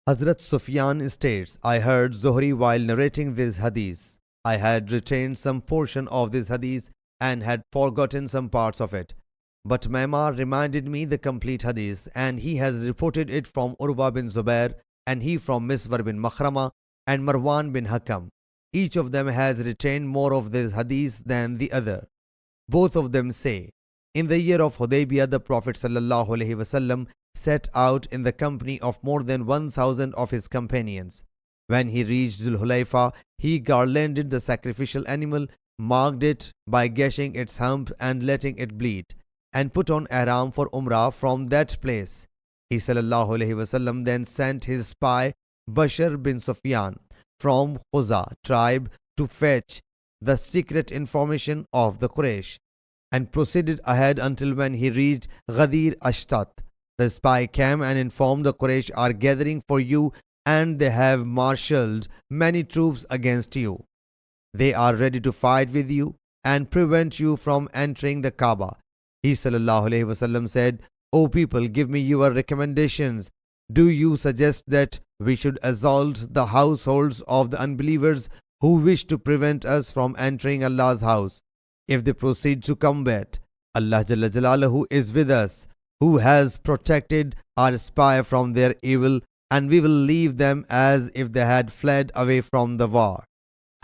Hazrat Sufyan states, I heard Zuhri while narrating this hadith. I had retained some portion of this hadith and had forgotten some parts of it. But Maimar reminded me the complete hadith, and he has reported it from Urwa bin Zubair, and he from Miswar bin Makhrama and Marwan bin Hakam. Each of them has retained more of this hadith than the other. Both of them say, in the year of Hudaybiyah, the Prophet ﷺ set out in the company of more than 1,000 of his companions. When he reached Zulhulayfa, he garlanded the sacrificial animal, marked it by gashing its hump and letting it bleed, and put on ihram for Umrah from that place. He ﷺ then sent his spy Bashar bin Sufyan from Khuza tribe to fetch the secret information of the Quraysh, and proceeded ahead until when he reached Ghadir Ashtat. The spy came and informed the Quraysh are gathering for you, and they have marshalled many troops against you. They are ready to fight with you and prevent you from entering the Kaaba. He ﷺ said, O people, give me your recommendations. Do you suggest that we should assault the households of the unbelievers who wish to prevent us from entering Allah's house? If they proceed to combat, Allah Jalla Jalaluhu is with us, who has protected our spy from their evil, and we will leave them as if they had fled away from the war.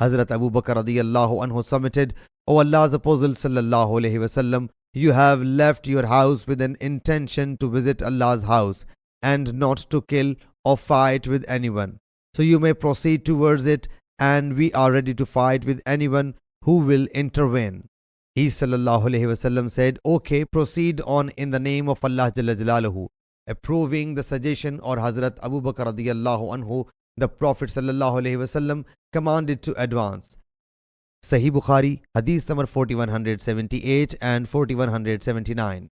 Hazrat Abu Bakr radiyallahu anhu submitted, O Allah's Apostle sallallahu alaihi wasallam, you have left your house with an intention to visit Allah's house and not to kill or fight with anyone. So you may proceed towards it, and we are ready to fight with anyone who will intervene. He sallallahu alaihi wasallam said, okay, proceed on in the name of Allah Jalla Jalaluhu. Approving the suggestion or Hazrat Abu Bakr radiyallahu anhu, the Prophet sallallahu alaihi wasallam commanded to advance. Sahih Bukhari, Hadith number 4178 and 4179.